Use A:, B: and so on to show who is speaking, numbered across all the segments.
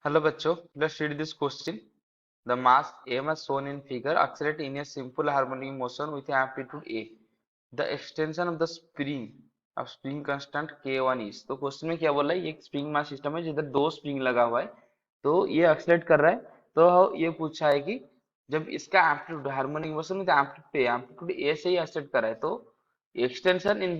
A: Hello बच्चों, let's read this question. The mass m as shown in figure accelerate in a simple harmonic motion with amplitude a. The extension of the spring constant k1 is. तो question में क्या बोला है, ये एक spring mass system है जिधर दो स्प्रिंग लगा हुआ है, तो ये एक्सेलरेट कर रहा है। तो ये पूछा है कि जब इसका amplitude harmonic motion with amplitude A से ही एक्सेलरेट कर रहा है, तो extension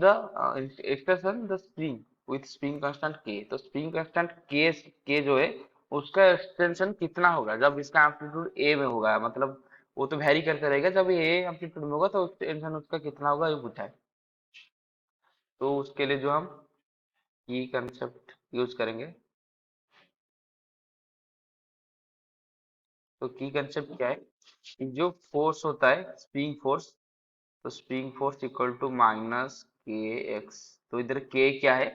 A: the spring with spring constant K. तो स्प्रिंग कांस्टेंट के जो है उसका एक्सटेंशन कितना होगा जब इसका एम्पलीट्यूड ए में होगा, मतलब वो तो वेरी करते रहेगा। जब ये एम्पलीट्यूड में होगा तो एक्सटेंशन उसका कितना होगा ये पूछा है। तो उसके लिए जो हम की कंसेप्ट यूज करेंगे, तो की कंसेप्ट क्या है कि जो फोर्स होता है स्प्रिंग फोर्स, तो spring force equal to minus K X. तो इधर के क्या है,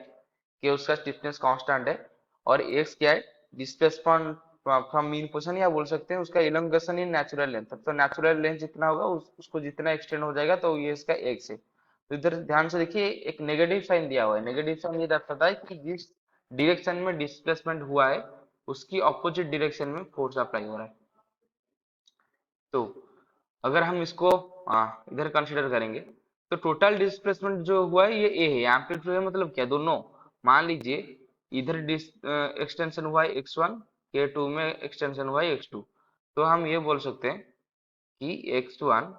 A: के उसका स्टिफनेस कांस्टेंट है, और एक्स क्या है, डिस्प्लेसमेंट फ्रॉम मीन पोजीशन, या बोल सकते हैं उसका इलोंगेशन इन नेचुरल लेंथ। तो नेचुरल लेंथ जितना होगा उसको जितना एक्सटेंड हो जाएगा, तो ये इसका एक्स है। तो इधर ध्यान से देखिए, एक नेगेटिव साइन दिया हुआ है। नेगेटिव साइन ये दर्शाता है कि जिस डायरेक्शन में डिस्प्लेसमेंट हुआ है उसकी ऑपोजिट डायरेक्शन में फोर्स अप्लाई हो रहा है। तो अगर हम इसको इधर कंसीडर करेंगे, तो टोटल डिस्प्लेसमेंट जो हुआ है ये ए है, एम्पलीट्यूड है, मतलब क्या दोनों। मान लीजिए इधर एक्सटेंशन हुआ है x1, k2 में एक्सटेंशन हुआ है x2। तो हम ये बोल सकते हैं कि x1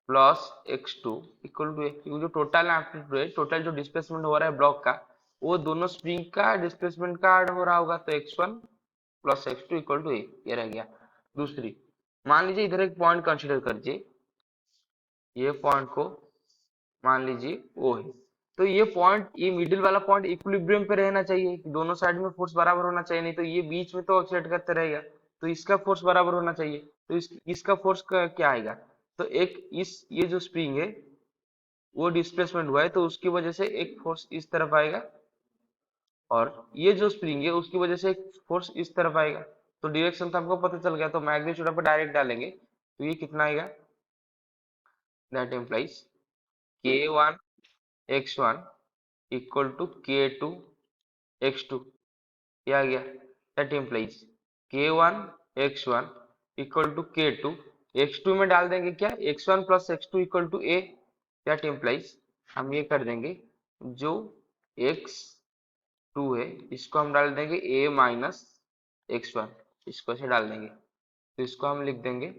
A: plus x2 equal to ए। जो टोटल एम्पलीट्यूड है, टोटल जो डिस्प्लेसमेंट हो रहा है ब्लॉक का, वो दोनों स्प्रिंग का डिस्प्लेसमेंट का ऐड हो रहा होगा। तो x1 plus x2 equal to ए, ये रह गया। दूसरी, मान लीजिए इधर एक पॉइंट कंसीडर कीजिए, ये पॉइंट को मान लीजिए ओ है। तो ये पॉइंट, ये मिडिल वाला पॉइंट इक्विलिब्रियम पे रहना चाहिए, दोनों साइड में फोर्स बराबर होना चाहिए, नहीं तो ये बीच में तो ऑक्सीलेट करते रहेगा। तो इसका फोर्स बराबर होना चाहिए। तो इसका फोर्स का क्या आएगा, तो एक ये जो स्प्रिंग है वो डिस्प्लेसमेंट हुआ है, तो उसकी वजह से एक फोर्स इस तरफ आएगा, और ये जो स्प्रिंग है उसकी वजह से एक फोर्स इस तरफ आएगा। तो डायरेक्शन तो हमको पता चल गया, तो मैग्नीट्यूड पर डायरेक्ट डालेंगे तो ये कितना आएगा, that implies k1 x1 equal to k2 x2। ये आ गया। That implies k1 x1 equal to k2 x2 में डाल देंगे क्या, x1 plus x2 equal to a। That implies हम ये कर देंगे, जो x2 है इसको हम डाल देंगे a माइनस x1, इसको से डाल देंगे। तो इसको हम लिख देंगे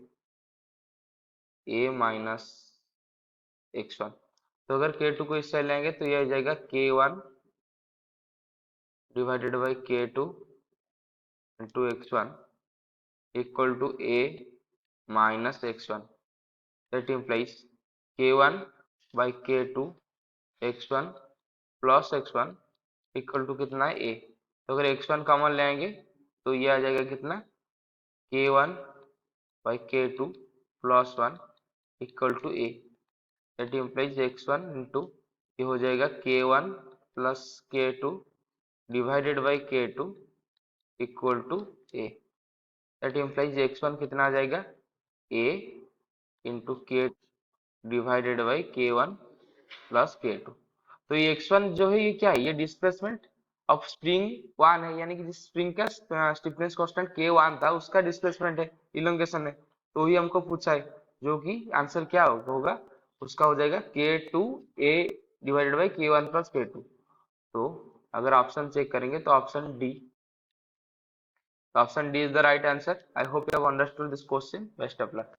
A: a माइनस x1। तो अगर k2 को इस साइड लाएंगे तो ये आ जाएगा k1 divided by k2 into x1 equal to a minus x1। That implies k1 by k2 x1 plus x1 equal to कितना है a। तो अगर x1 कॉमन ले आएंगे तो ये आ जाएगा कितना, k1 by k2 plus 1 equal to a। That implies x1 into ये हो जाएगा k1 plus k2 divided by k2 equal to a। That implies x1 कितना आ जाएगा, a into K divided by k1 plus k2। तो ये x1 जो है ये क्या है, ये डिस्प्लेसमेंट ऑफ स्प्रिंग 1 है, यानी कि जिस स्प्रिंग का स्टिफनेस कांस्टेंट k1 था उसका डिस्प्लेसमेंट है, इलोंगेशन है। तो ही हमको पूछा है, जो कि आंसर क्या होगा, उसका हो जाएगा k2 a divided by k1 plus k2। तो अगर ऑप्शन चेक करेंगे तो option D, option D is the right answer. I hope you have understood this question. Best of luck.